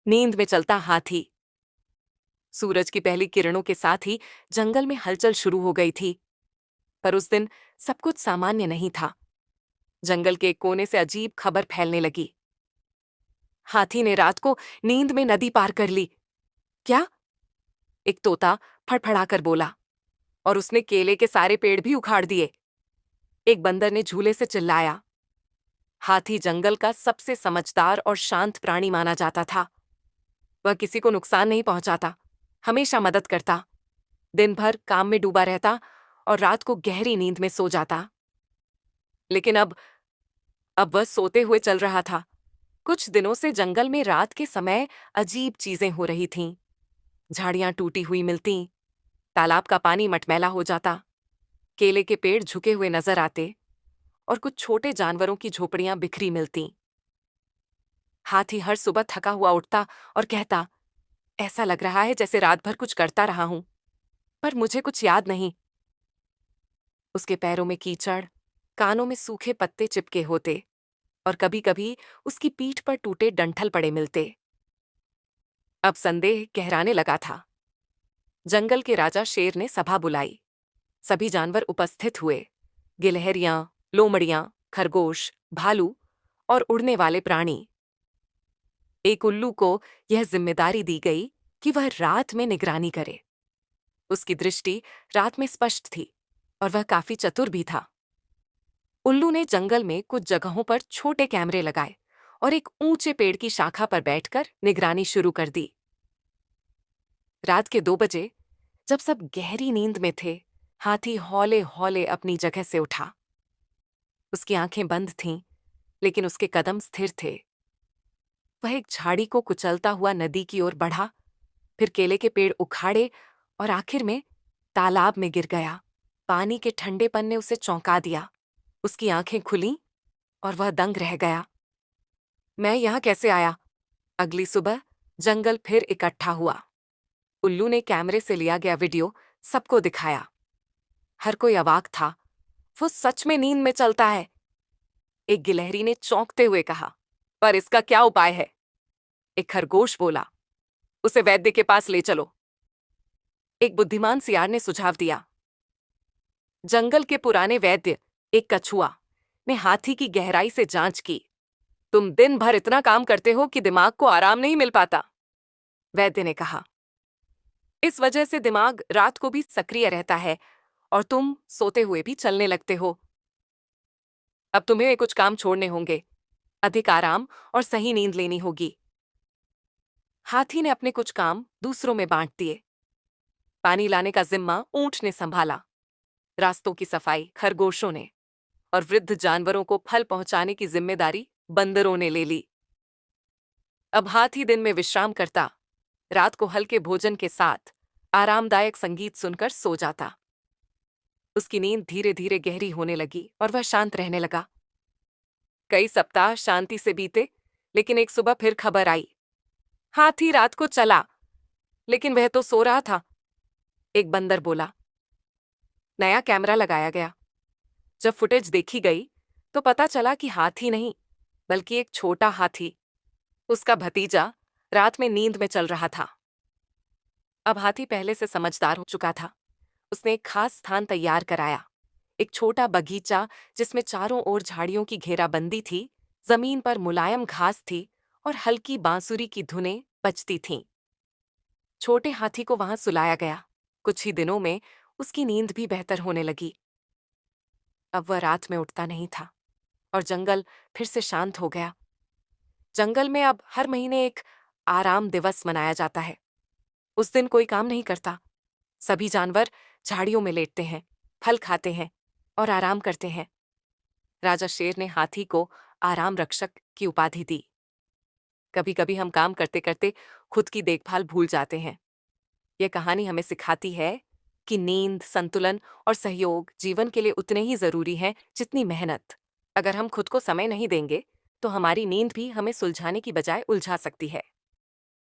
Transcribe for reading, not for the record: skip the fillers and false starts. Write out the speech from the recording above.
नींद में चलता हाथी। सूरज की पहली किरणों के साथ ही जंगल में हलचल शुरू हो गई थी। पर उस दिन सब कुछ सामान्य नहीं था। जंगल के एक कोने से अजीब खबर फैलने लगी। हाथी ने रात को नींद में नदी पार कर ली। क्या? एक तोता फड़फड़ाकर बोला। और उसने केले के सारे पेड़ भी उखाड़ दिए। एक बंदर ने झूले से चिल्लाया। हाथी जंगल का सबसे समझदार और शांत प्राणी माना जाता था। वह किसी को नुकसान नहीं पहुंचाता, हमेशा मदद करता, दिन भर काम में डूबा रहता और रात को गहरी नींद में सो जाता। लेकिन अब वह सोते हुए चल रहा था। कुछ दिनों से जंगल में रात के समय अजीब चीजें हो रही थीं। झाड़ियां टूटी हुई मिलती, तालाब का पानी मटमैला हो जाता, केले के पेड़ झुके हुए नजर आते और कुछ छोटे जानवरों की झोपड़ियां बिखरी मिलती। हाथी हर सुबह थका हुआ उठता और कहता, ऐसा लग रहा है जैसे रात भर कुछ करता रहा हूं, पर मुझे कुछ याद नहीं। उसके पैरों में कीचड़, कानों में सूखे पत्ते चिपके होते और कभी-कभी उसकी पीठ पर टूटे डंठल पड़े मिलते। अब संदेह गहराने लगा था। जंगल के राजा शेर ने सभा बुलाई। सभी जानवर उपस्थित हुए। गिलहरियां, लोमड़ियां, खरगोश, भालू और उड़ने वाले प्राणी। एक उल्लू को यह जिम्मेदारी दी गई कि वह रात में निगरानी करे। उसकी दृष्टि रात में स्पष्ट थी और वह काफी चतुर भी था। उल्लू ने जंगल में कुछ जगहों पर छोटे कैमरे लगाए और एक ऊंचे पेड़ की शाखा पर बैठकर निगरानी शुरू कर दी। रात के 2 बजे, जब सब गहरी नींद में थे, हाथी हौले हौले अपनी जगह से उठा। उसकी आंखें बंद थीं, लेकिन उसके कदम स्थिर थे। वह एक झाड़ी को कुचलता हुआ नदी की ओर बढ़ा, फिर केले के पेड़ उखाड़े और आखिर में तालाब में गिर गया। पानी के ठंडेपन ने उसे चौंका दिया। उसकी आंखें खुलीं और वह दंग रह गया। मैं यहां कैसे आया? अगली सुबह जंगल फिर इकट्ठा हुआ। उल्लू ने कैमरे से लिया गया वीडियो सबको दिखाया। हर कोई अवाक था। वो सच में नींद में चलता है। एक गिलहरी ने चौंकते हुए कहा, पर इसका क्या उपाय है? एक खरगोश बोला, उसे वैद्य के पास ले चलो। एक बुद्धिमान सियार ने सुझाव दिया। जंगल के पुराने वैद्य, एक कछुआ, ने हाथी की गहराई से जांच की। तुम दिन भर इतना काम करते हो कि दिमाग को आराम नहीं मिल पाता, वैद्य ने कहा। इस वजह से दिमाग रात को भी सक्रिय रहता है और तुम सोते हुए भी चलने लगते हो। अब तुम्हें कुछ काम छोड़ने होंगे, अधिक आराम और सही नींद लेनी होगी। हाथी ने अपने कुछ काम दूसरों में बांट दिए। पानी लाने का जिम्मा ऊंट ने संभाला, रास्तों की सफाई खरगोशों ने, और वृद्ध जानवरों को फल पहुंचाने की जिम्मेदारी बंदरों ने ले ली। अब हाथी दिन में विश्राम करता, रात को हल्के भोजन के साथ आरामदायक संगीत सुनकर सो जाता। उसकी नींद धीरे धीरे गहरी होने लगी और वह शांत रहने लगा। कई सप्ताह शांति से बीते, लेकिन एक सुबह फिर खबर आई। हाथी रात को चला, लेकिन वह तो सो रहा था, एक बंदर बोला। नया कैमरा लगाया गया। जब फुटेज देखी गई तो पता चला कि हाथी नहीं, बल्कि एक छोटा हाथी, उसका भतीजा, रात में नींद में चल रहा था। अब हाथी पहले से समझदार हो चुका था। उसने एक खास स्थान तैयार कराया, एक छोटा बगीचा जिसमें चारों ओर झाड़ियों की घेराबंदी थी, जमीन पर मुलायम घास थी और हल्की बांसुरी की धुनें बजती थीं। छोटे हाथी को वहां सुलाया गया। कुछ ही दिनों में उसकी नींद भी बेहतर होने लगी। अब वह रात में उठता नहीं था और जंगल फिर से शांत हो गया। जंगल में अब हर महीने एक आराम दिवस मनाया जाता है। उस दिन कोई काम नहीं करता। सभी जानवर झाड़ियों में लेटते हैं, फल खाते हैं और आराम करते हैं। राजा शेर ने हाथी को आराम रक्षक की उपाधि दी। कभी कभी हम काम करते करते खुद की देखभाल भूल जाते हैं। यह कहानी हमें सिखाती है कि नींद, संतुलन और सहयोग जीवन के लिए उतने ही जरूरी हैं जितनी मेहनत। अगर हम खुद को समय नहीं देंगे तो हमारी नींद भी हमें सुलझाने की बजाय उलझा सकती है।